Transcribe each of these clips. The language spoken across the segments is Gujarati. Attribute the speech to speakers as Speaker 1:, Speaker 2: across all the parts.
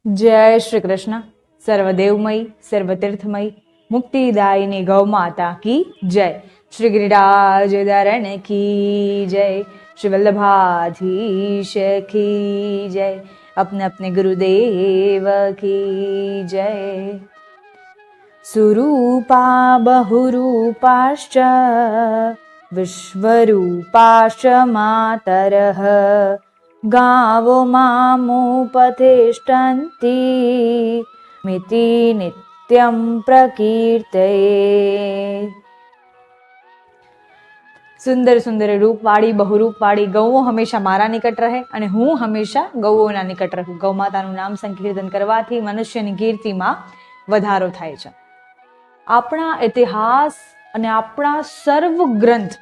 Speaker 1: जय श्री कृष्ण। सर्वदेवमयी सर्वतीर्थमयी मुक्तिदायिनी गौ माता की जय। श्री गिरिराज धरण की जय। श्री वल्लभाधीश की जय। अपने अपने गुरुदेव की जय। सुरूपा बहुरूपाश्च विश्वरूपाश्च मातरः गावो मामुपतिष्ठन्ति मिति नित्यं प्रकीर्तये। સુંદર સુંદર રૂપવાળી બહુરૂપવાળી ગૌઓ હંમેશા મારા નિકટ રહે અને હું હંમેશા ગૌઓના નિકટ રહું. ગૌ માતાનું નામ સંકીર્તન કરવાથી મનુષ્યની કીર્તિમાં વધારો થાય છે. આપણા ઇતિહાસ અને આપણા સર્વ ગ્રંથ,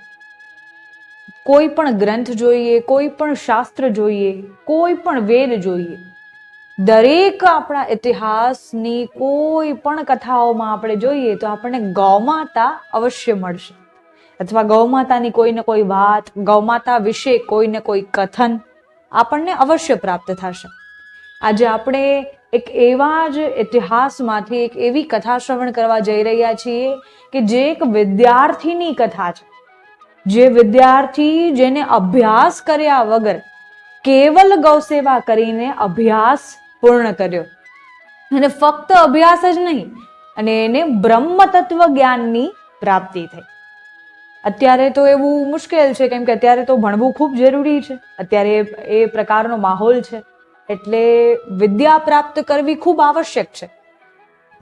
Speaker 1: કોઈ પણ ગ્રંથ જોઈએ, કોઈ પણ શાસ્ત્ર જોઈએ, કોઈ પણ વેદ જોઈએ, દરેક આપણા ઇતિહાસની કોઈ પણ કથાઓમાં આપણે જોઈએ તો આપણને ગૌમાતા અવશ્ય મળશે, અથવા ગૌમાતાની કોઈ ને કોઈ વાત, ગૌમાતા વિશે કોઈ ને કોઈ કથન આપણને અવશ્ય પ્રાપ્ત થશે. આજે આપણે એક એવા જ ઇતિહાસમાંથી એક એવી કથા શ્રવણ કરવા જઈ રહ્યા છીએ કે જે એક વિદ્યાર્થીની કથા છે. જે વિદ્યાર્થી જેને અભ્યાસ કર્યા વગર કેવલ ગૌસેવા કરીને અભ્યાસ પૂર્ણ કર્યો, અને ફક્ત અભ્યાસ જ નહીં, અને એને બ્રહ્મ તત્વ જ્ઞાનની પ્રાપ્તિ થઈ. અત્યારે તો એવું મુશ્કેલ છે, કેમ કે અત્યારે તો ભણવું ખૂબ જરૂરી છે. અત્યારે એ પ્રકારનો માહોલ છે, એટલે વિદ્યા પ્રાપ્ત કરવી ખૂબ આવશ્યક છે.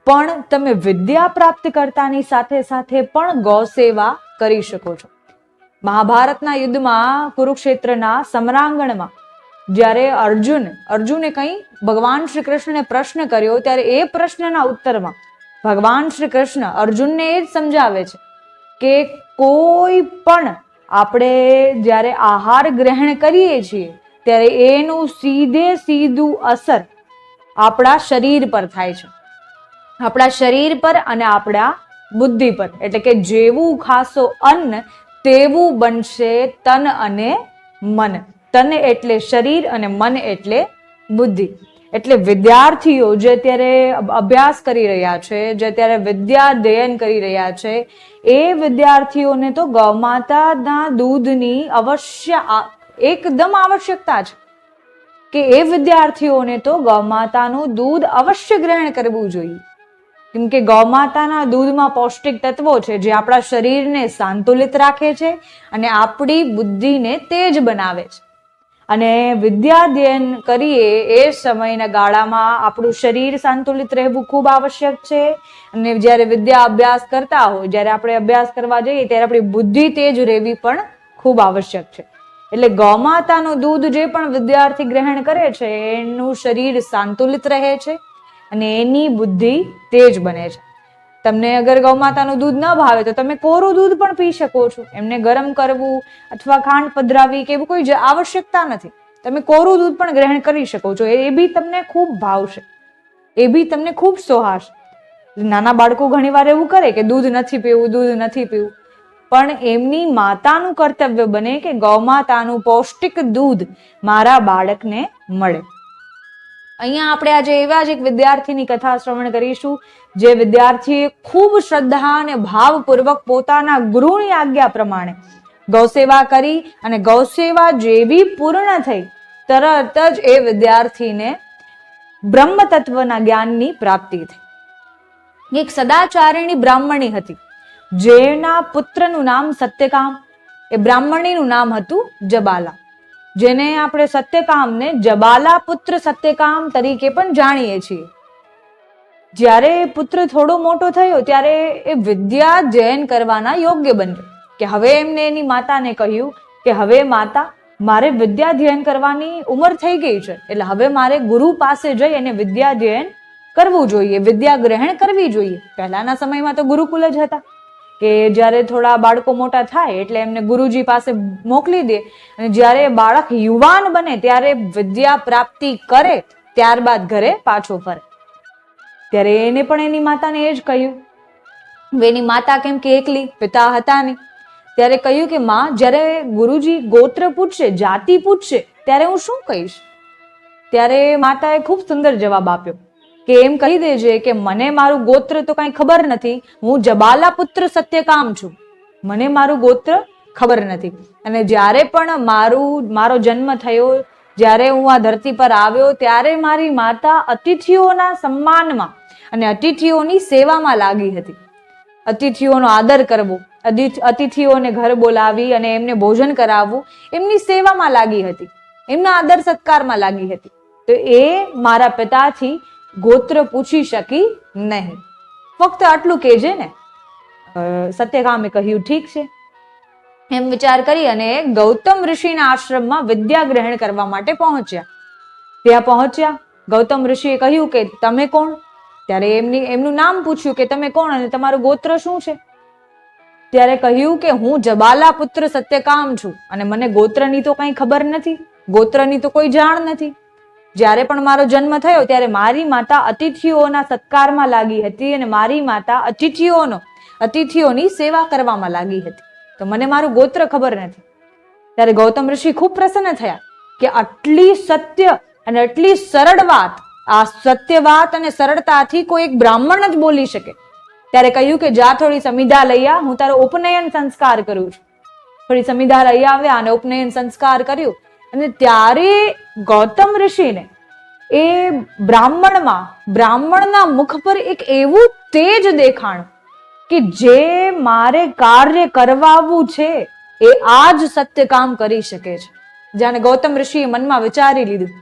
Speaker 1: પણ તમે વિદ્યા પ્રાપ્ત કરતાની સાથે સાથે પણ ગૌસેવા કરી શકો છો. મહાભારતના યુદ્ધમાં કુરુક્ષેત્રના સમરાંગણમાં જ્યારે અર્જુને કંઈ ભગવાન શ્રી કૃષ્ણને પ્રશ્ન કર્યો, ત્યારે એ પ્રશ્નના ઉત્તરમાં ભગવાન શ્રી કૃષ્ણ અર્જુનને એ જ સમજાવે છે કે કોઈ પણ આપણે જ્યારે આહાર ગ્રહણ કરીએ છીએ ત્યારે એનું સીધું અસર આપણા શરીર પર થાય છે, આપણા શરીર પર અને આપણા બુદ્ધિ પર. એટલે કે જેવું ખાશો અન્ન તેવું બનશે તન અને મન. તન એટલે શરીર અને મન એટલે બુદ્ધિ. એટલે વિદ્યાર્થીઓ જે અત્યારે અભ્યાસ કરી રહ્યા છે, જે અત્યારે વિદ્યા અધ્યયન કરી રહ્યા છે, એ વિદ્યાર્થીઓને તો ગૌમાતાના દૂધની એકદમ આવશ્યકતા છે કે એ વિદ્યાર્થીઓને તો ગૌમાતાનું દૂધ અવશ્ય ગ્રહણ કરવું જોઈએ. કેમ કે ગૌમાતાના દૂધમાં પૌષ્ટિક તત્વો છે જે આપણા શરીરને સંતુલિત રાખે છે અને આપણી બુદ્ધિને તેજ બનાવે છે. અને વિદ્યાધ્યયન કરીએ એ સમયના ગાળામાં આપણું શરીર સંતુલિત રહેવું ખૂબ આવશ્યક છે. અને જ્યારે વિદ્યા અભ્યાસ કરતા હોય, જ્યારે આપણે અભ્યાસ કરવા જઈએ ત્યારે આપણી બુદ્ધિ તેજ રહેવી પણ ખૂબ આવશ્યક છે. એટલે ગૌમાતાનું દૂધ જે પણ વિદ્યાર્થી ગ્રહણ કરે છે એનું શરીર સંતુલિત રહે છે અને એની બુદ્ધિ તેજ બને છે. તમને અગર ગૌમાતાનું દૂધ ન ભાવે તો તમે કોરું દૂધ પણ પી શકો છો. એમને ગરમ કરવું અથવા ખાંડ પધરાવી કે એવું કોઈ આવશ્યકતા નથી. તમે કોરું દૂધ પણ ગ્રહણ કરી શકો છો. એ બી તમને ખૂબ ભાવશે, એ બી તમને ખૂબ સોહાશે. નાના બાળકો ઘણી વાર એવું કરે કે દૂધ નથી પીવું, પણ એમની માતાનું કર્તવ્ય બને કે ગૌમાતાનું પૌષ્ટિક દૂધ મારા બાળકને મળે. અહીંયા આપણે આજે એવા જ એક વિદ્યાર્થીની કથા શ્રવણ કરીશું, જે વિદ્યાર્થીએ ખૂબ શ્રદ્ધા અને ભાવપૂર્વક પોતાના ગુરુની આજ્ઞા પ્રમાણે ગૌસેવા કરી, અને ગૌસેવા જેવી પૂર્ણ થઈ તરત જ એ વિદ્યાર્થીને બ્રહ્મ તત્વના જ્ઞાનની પ્રાપ્તિ થઈ. એક સદાચારિણી બ્રાહ્મણી હતી જેના પુત્રનું નામ સત્યકામ. એ બ્રાહ્મણીનું નામ હતું જબાલા, જેને આપણે સત્યકામને જબાલા પુત્ર સત્યકામ તરીકે પણ જાણીએ છીએ. જ્યારે પુત્ર થોડો મોટો થયો ત્યારે એ વિદ્યા અધ્યયન કરવાના યોગ્ય બન્યો. કે હવે એમને એની માતાને કહ્યું કે હવે માતા, મારે વિદ્યા અધ્યયન કરવાની ઉંમર થઈ ગઈ છે, એટલે હવે મારે ગુરુ પાસે જઈ અને વિદ્યા અધ્યયન કરવું જોઈએ, વિદ્યા ગ્રહણ કરવી જોઈએ. પહેલાના સમયમાં તો ગુરુકુલ જ હતા કે જ્યારે થોડા બાળકો મોટા થાય એટલે એમને ગુરુજી પાસે મોકલી દે, અને જ્યારે બાળક યુવાન બને ત્યારે વિદ્યા પ્રાપ્તિ કરે ત્યારબાદ ઘરે પાછો ફરે. ત્યારે એને પણ એની માતાને એ જ કહ્યું. એની માતા કેમ કે એકલી, પિતા હતા નહીં, ત્યારે કહ્યું કે માં, જ્યારે ગુરુજી ગોત્ર પૂછશે, જાતિ પૂછશે, ત્યારે હું શું કહીશ? ત્યારે માતાએ ખૂબ સુંદર જવાબ આપ્યો કે એમ કહી દેજે કે મને મારું ગોત્ર તો કઈ ખબર નથી, હું જબાલા પુત્ર સત્યકામ છું, મને મારું ગોત્ર ખબર નથી. અને જ્યારે પણ મારો જન્મ થયો, જ્યારે હું આ ધરતી પર આવ્યો, ત્યારે મારી માતા અતિથિઓના સન્માનમાં અને અતિથિઓની સેવામાં લાગી હતી. અતિથિઓનો આદર કરવો, અતિથિઓને ઘર બોલાવી અને એમને ભોજન કરાવવું, એમની સેવામાં લાગી હતી, એમના આદર સત્કારમાં લાગી હતી. તો એ મારા પિતાથી ગોત્ર પૂછી શકી નહીં. ફક્ત આટલું કહેજે ને. સત્યકામે કહ્યું ઠીક છે. એમ વિચાર કરી અને ગૌતમ ઋષિના આશ્રમમાં વિદ્યા ગ્રહણ કરવા માટે પહોંચ્યા. ત્યાં પહોંચ્યા, ગૌતમ ઋષિએ કહ્યું કે તમે કોણ? ત્યારે એમનું નામ પૂછ્યું કે તમે કોણ અને તમારું ગોત્ર શું છે? ત્યારે કહ્યું કે હું જબાલા પુત્ર સત્યકામ છું અને મને ગોત્રની તો કઈ ખબર નથી, ગોત્રની તો કોઈ જાણ નથી. જ્યારે પણ મારો જન્મ થયો ત્યારે મારી માતા અતિથિઓના સત્કારમાં લાગી હતી અને મારી માતા અતિથિઓની સેવા કરવામાં લાગી હતી, તો મને મારું ગોત્ર ખબર નથી. ત્યારે ગૌતમ ઋષિ ખૂબ પ્રસન્ન થયા કે આટલી સત્ય અને આટલી સરળ વાત, આ સત્ય વાત અને સરળતાથી કોઈ એક બ્રાહ્મણ જ બોલી શકે. ત્યારે કહ્યું કે જા થોડી સમિધા લઈ આ, હું તારો ઉપનયન સંસ્કાર કરું છું. થોડી સમિધા લઈ આવ્યા અને ઉપનયન સંસ્કાર કર્યું. અને ત્યારે ગૌતમ ઋષિને એ બ્રાહ્મણના મુખ પર એક એવું તેજ દેખાણ કે જે મારે કાર્ય કરવાવું છે એ આ જ સત્ય કામ કરી શકે છે. જાણે ગૌતમ ઋષિએ મનમાં વિચારી લીધું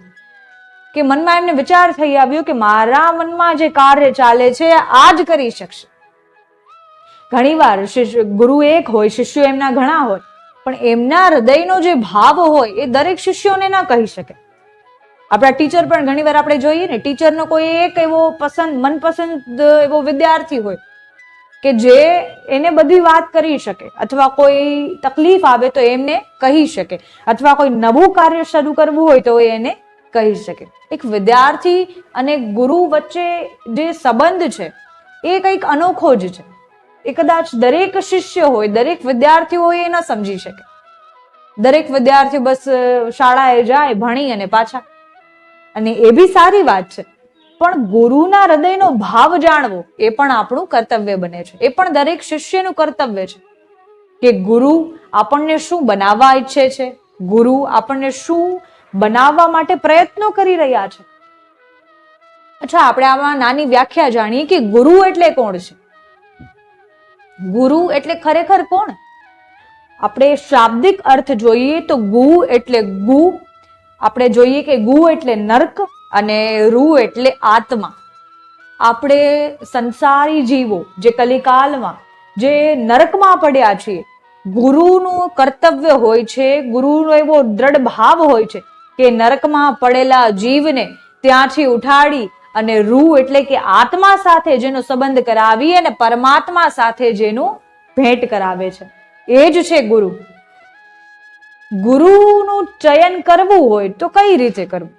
Speaker 1: કે મનમાં એમને વિચાર થઈ આવ્યો કે મારા મનમાં જે કાર્ય ચાલે છે આ જ કરી શકશે. ઘણીવાર ગુરુ એક હોય, શિષ્યો એમના ઘણા હોય, પણ એમના હૃદયનો જે ભાવ હોય એ દરેક શિષ્યોને ના કહી શકે. આપણા ટીચર પણ ઘણીવાર આપણે જોઈએ ને, ટીચરનો કોઈ એક એવો મનપસંદ એવો વિદ્યાર્થી હોય કે જે એને બધી વાત કરી શકે, અથવા કોઈ તકલીફ આવે તો એમને કહી શકે, અથવા કોઈ નવું કાર્ય શરૂ કરવું હોય તો એને કહી શકે. એક વિદ્યાર્થી અને ગુરુ વચ્ચે જે સંબંધ છે એ કંઈક અનોખો જ છે. એ કદાચ દરેક શિષ્ય હોય, દરેક વિદ્યાર્થી હોય એ ન સમજી શકે. દરેક વિદ્યાર્થી બસ શાળાએ જાય, ભણી અને પાછા, અને એ બી સારી વાત છે, પણ ગુરુના હૃદયનો ભાવ જાણવો એ પણ આપણું કર્તવ્ય બને છે. એ પણ દરેક શિષ્યનું કર્તવ્ય છે કે ગુરુ આપણને શું બનાવવા ઈચ્છે છે, ગુરુ આપણને શું બનાવવા માટે પ્રયત્નો કરી રહ્યા છે. અચ્છા, આપણે આમાં નાની વ્યાખ્યા જાણીએ કે ગુરુ એટલે કોણ છે. ગુરુ એટલે ખરેખર કોણ? આપણે શાબ્દિક અર્થ જોઈએ તો ગુ એટલે ગુ, આપણે જોઈએ કે ગુ એટલે નર્ક અને રૂ એટલે આત્મા. આપણે સંસારી જીવો જે કલિકાલમાં જે નરકમાં પડ્યા છીએ, ગુરુનું કર્તવ્ય હોય છે, ગુરુનો એવો દ્રઢ ભાવ હોય છે કે નરકમાં પડેલા જીવને ત્યાંથી ઉઠાડી અને રૂ એટલે કે આત્મા સાથે જેનો સંબંધ કરાવી અને પરમાત્મા સાથે જેનું ભેટ કરાવે છે, એ જ છે ગુરુ. ગુરુનું ચયન કરવું હોય તો કઈ રીતે કરવું?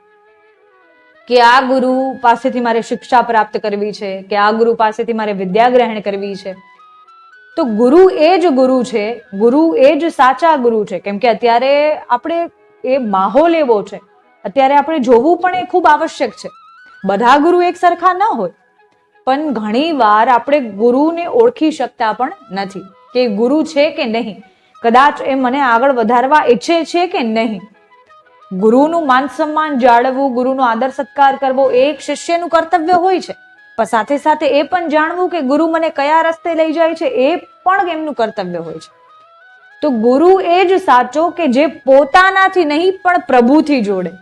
Speaker 1: કે આ ગુરુ પાસેથી મારે શિક્ષા પ્રાપ્ત કરવી છે, કે આ ગુરુ પાસેથી મારે વિદ્યા ગ્રહણ કરવી છે. તો ગુરુ એ જ ગુરુ છે, ગુરુ એ જ સાચા ગુરુ છે. કેમ કે અત્યારે આપણે એ માહોલ એવો છે, અત્યારે આપણે જોવું પણ એ ખૂબ આવશ્યક છે. બધા ગુરુ એક સરખા ન હોય, પણ ઘણી વાર આપણે ગુરુને ઓળખી શકતા પણ નથી કે ગુરુ છે કે નહીં, કદાચ એ મને આગળ વધારવા ઈચ્છે છે કે નહીં. ગુરુનું માન સન્માન જાળવવું, ગુરુનો આદર સત્કાર કરવો એ એક શિષ્યનું કર્તવ્ય હોય છે, પણ સાથે સાથે એ પણ જાણવું કે ગુરુ મને કયા રસ્તે લઈ જાય છે એ પણ એમનું કર્તવ્ય હોય છે. તો ગુરુ એ જ સાચો કે જે પોતાનાથી નહીં પણ પ્રભુથી જોડે.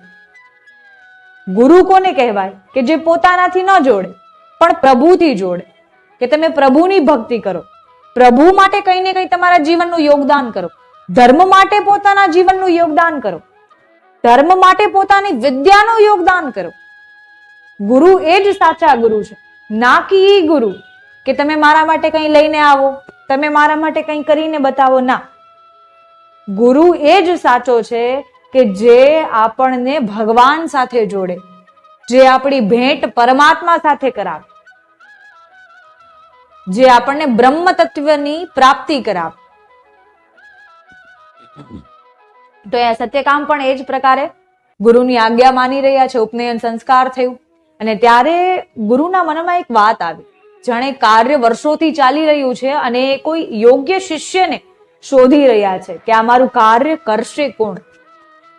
Speaker 1: ગુરુ કોને કહેવાય? કે જે પોતાનાથી ન જોડે પણ પ્રભુથી જોડે, કે તમે પ્રભુની ભક્તિ કરો, પ્રભુ માટે કંઈ ને કંઈ તમારા જીવનનું યોગદાન કરો, ધર્મ માટે પોતાના જીવનનું યોગદાન કરો, ધર્મ માટે પોતાની વિદ્યાનું યોગદાન કરો. ગુરુ એ જ સાચા ગુરુ છે, ના કે ઈ ગુરુ કે તમે મારા માટે કંઈ લઈને આવો, તમે મારા માટે કંઈ કરીને બતાવો. ના, ગુરુ એ જ સાચો છે કે જે આપણને ભગવાન સાથે જોડે, જે આપણી ભેટ પરમાત્મા સાથે કરાવે, જે આપણને બ્રહ્મ તત્વની પ્રાપ્તિ કરાવે. તો એ સત્યકામ પણ એ જ પ્રકારે ગુરુની આજ્ઞા માની રહ્યા છે, ઉપનયન સંસ્કાર થયું. અને ત્યારે ગુરુના મનમાં એક વાત આવી, જાણે કાર્ય વર્ષોથી ચાલી રહ્યું છે અને કોઈ યોગ્ય શિષ્યને શોધી રહ્યા છે કે આ મારું કાર્ય કરશે કોણ.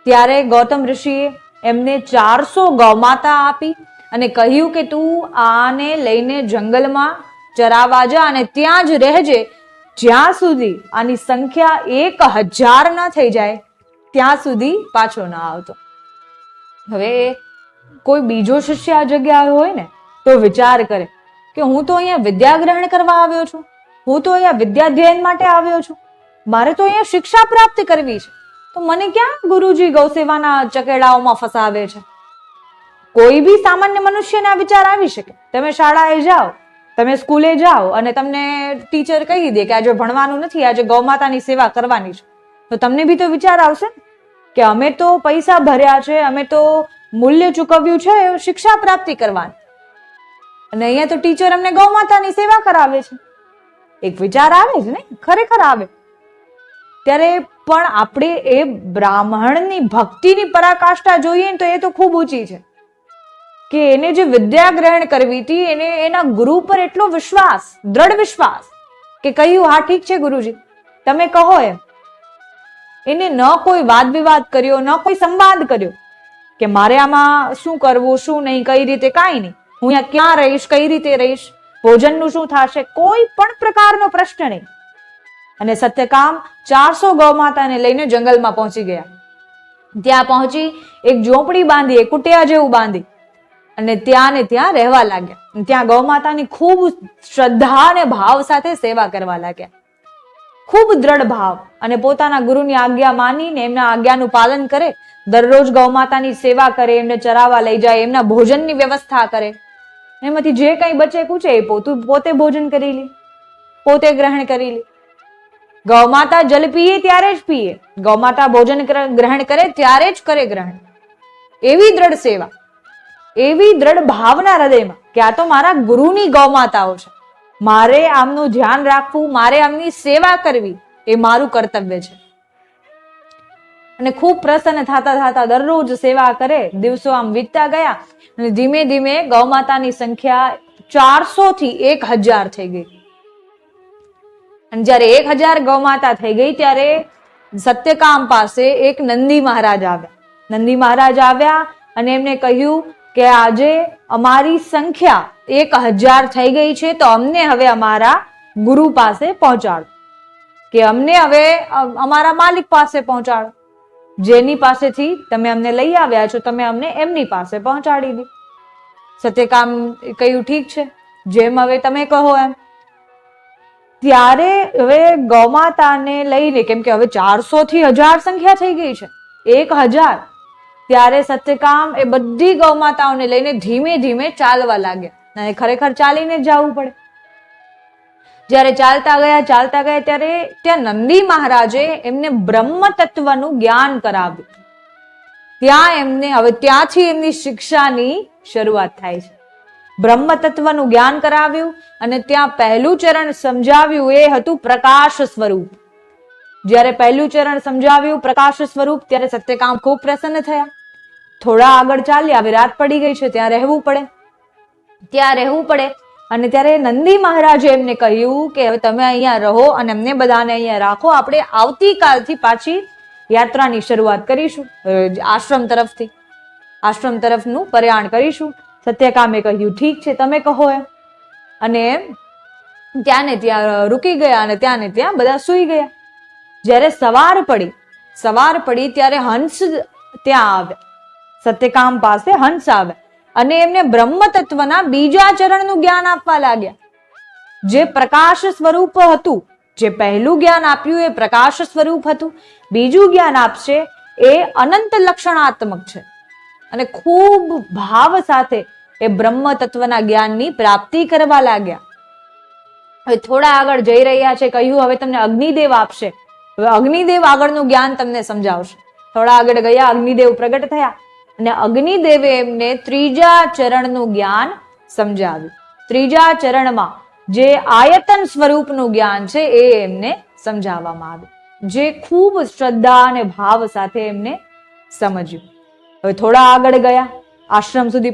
Speaker 1: ત્યારે ગૌતમ ઋષિએ એમને 400 ગૌમાતા આપી અને કહ્યું કે તું આને લઈને જંગલમાં ચરાવવા જા અને ત્યાં જ રહેજે જ્યાં સુધી આની સંખ્યા 1000 ન થઈ જાય ત્યાં સુધી પાછો ન આવતો. હવે કોઈ બીજો શિષ્ય આ જગ્યાએ હોય ને તો વિચાર કરે કે હું તો અહીંયા વિદ્યા ગ્રહણ કરવા આવ્યો છું, હું તો અહીંયા વિદ્યાધ્યયન માટે આવ્યો છું, મારે તો અહીંયા શિક્ષા પ્રાપ્ત કરવી છે, તો મને ક્યાં ગુરુજી ગૌસેવાના ચકેડાઓમાં ફસાવે છે. કોઈ બી સામાન્ય મનુષ્યને આ વિચાર આવી શકે. તમે શાળાએ જાઓ, તમે સ્કૂલે જાઓ અને તમને ટીચર કહી દે કે આજે ભણવાનું નથી, આજે ગૌમાતાની સેવા કરવાની છે, તો તમને બી તો વિચાર આવશે કે અમે તો પૈસા ભર્યા છે, અમે તો મૂલ્ય ચૂકવ્યું છે શિક્ષા પ્રાપ્તિ કરવાની, અને અહીંયા તો ટીચર અમને ગૌમાતાની સેવા કરાવે છે. એક વિચાર આવે છે ને, ખરેખર આવે. ત્યારે પણ આપણે એ બ્રાહ્મણની ભક્તિની પરાકાષ્ઠા જોઈએ ને તો એ તો ખૂબ ઊંચી છે કે એને જે વિદ્યા ગ્રહણ કરવી હતી એને એના ગુરુ પર એટલો વિશ્વાસ, દ્રઢ વિશ્વાસ કે કહ્યું હા ઠીક છે ગુરુજી તમે કહો એમ. એને ન કોઈ વાદ વિવાદ કર્યો, ન કોઈ સંવાદ કર્યો કે મારે આમાં શું કરવું શું નહીં, કઈ રીતે, કાંઈ નહીં, હું અહીંયા ક્યાં રહીશ, કઈ રીતે રહીશ, ભોજનનું શું થશે, કોઈ પણ પ્રકારનો પ્રશ્ન નહીં. અને સત્યકામ 400 ગૌમાતાને લઈને જંગલમાં પહોંચી ગયા. ત્યાં પહોંચી એક ઝોપડી બાંધી, એક કુટિયા જેવું બાંધી અને ત્યાં ને ત્યાં રહેવા લાગ્યા. ત્યાં ગૌમાતાની ખૂબ શ્રદ્ધા અને ભાવ સાથે સેવા કરવા લાગ્યા, ખૂબ દ્રઢ ભાવ, અને પોતાના ગુરુની આજ્ઞા માનીને એમના આજ્ઞાનું પાલન કરે. દરરોજ ગૌમાતાની સેવા કરે, એમને ચરાવવા લઈ જાય, એમના ભોજનની વ્યવસ્થા કરે, એમાંથી જે કંઈ બચે કુચે એ પોતે ભોજન કરી લે, પોતે ગ્રહણ કરી લે. ગૌમાતા જલ પીએ ત્યારે જ પીએ, ગૌમાતા ભોજન ગ્રહણ કરે ત્યારે જ કરે ગ્રહણ. એવી દ્રઢ સેવા, એવી દ્રઢ ભાવના હૃદયમાં કે આ તો મારા ગુરુની ગૌમાતાઓ છે, મારે આમનું ધ્યાન રાખવું, મારે આમની સેવા કરવી એ મારું કર્તવ્ય છે. અને ખૂબ પ્રસન્ન થતા થતા દરરોજ સેવા કરે. દિવસો આમ વીતતા ગયા અને ધીમે ધીમે ગૌમાતાની સંખ્યા 400 થી 1000 થઈ ગઈ. અને જયારે 1000 ગૌમાતા થઈ ગઈ ત્યારે સત્યકામ પાસે એક નંદી મહારાજ આવ્યા. નંદી મહારાજ આવ્યા અને એમને કહ્યું કે આજે અમારી સંખ્યા 1000 થઈ ગઈ છે, તો અમને હવે અમારા ગુરુ પાસે પહોંચાડો, કે અમને હવે અમારા માલિક પાસે પહોંચાડો, જેની પાસેથી તમે અમને લઈ આવ્યા છો તમે અમને એમની પાસે પહોંચાડી દો. સત્યકામ કહ્યું ઠીક છે, જેમ હવે તમે કહો એમ. ત્યારે હવે ગૌમાતાને લઈને, કેમ કે હવે 400 થી 1000 સંખ્યા થઈ ગઈ છે, 1000, ત્યારે સત્યકામ એ બધી ગૌમાતાઓને લઈને ધીમે ધીમે ચાલવા લાગ્યા. અને ખરેખર ચાલીને જ જવું પડે. જ્યારે ચાલતા ગયા ત્યારે ત્યાં નંદી મહારાજે એમને બ્રહ્મ તત્વનું જ્ઞાન કરાવ્યું. ત્યાં એમને હવે ત્યાંથી એમની શિક્ષાની શરૂઆત થાય છે. બ્રહ્મ તત્વનું જ્ઞાન કરાવ્યું અને ત્યાં પહેલું ચરણ સમજાવ્યું એ હતું પ્રકાશ સ્વરૂપ. જ્યારે પહેલું ચરણ સમજાવ્યું પ્રકાશ સ્વરૂપ ત્યારે સત્યકામ ખૂબ પ્રસન્ન થયા. થોડા આગળ ચાલ્યા, હવે રાત પડી ગઈ છે, ત્યાં રહેવું પડે. અને ત્યારે નંદી મહારાજે એમને કહ્યું કે હવે તમે અહીંયા રહો અને અમને બધાને અહીંયા રાખો, આપણે આવતીકાલથી પાછી યાત્રાની શરૂઆત કરીશું, આશ્રમ તરફનું પ્રયાણ કરીશું. સત્યકામે કહ્યું ઠીક છે તમે કહો એમ. અને ત્યાં ને ત્યાં રૂકી ગયા અને ત્યાં ને ત્યાં બધા સૂઈ ગયા. જ્યારે સવાર પડી ત્યારે હંસ ત્યાં આવ્યા. સત્યકામ પાસે હંસ આવ્યા અને એમને બ્રહ્મ તત્વના બીજા ચરણનું જ્ઞાન આપવા લાગ્યા. જે પ્રકાશ સ્વરૂપ હતું, જે પહેલું જ્ઞાન આપ્યું એ પ્રકાશ સ્વરૂપ હતું, બીજું જ્ઞાન આપશે એ અનંત લક્ષણાત્મક છે. અને ખૂબ ભાવ સાથે એ બ્રહ્મ તત્વના જ્ઞાનની પ્રાપ્તિ કરવા લાગ્યા. હવે થોડા આગળ જઈ રહ્યા છે, કહ્યું હવે તમને અગ્નિદેવ આપશે, હવે અગ્નિદેવ આગળનું જ્ઞાન તમને સમજાવશે. થોડા આગળ ગયા, અગ્નિદેવ પ્રગટ થયા અને અગ્નિદેવે એમને ત્રીજા ચરણનું જ્ઞાન સમજાવ્યું. ત્રીજા ચરણમાં જે આયતન સ્વરૂપનું જ્ઞાન છે એ એમને સમજાવવામાં આવ્યું, જે ખૂબ શ્રદ્ધા અને ભાવ સાથે એમને સમજ્યું. હવે થોડા આગળ ગયા, આશ્રમ સુધી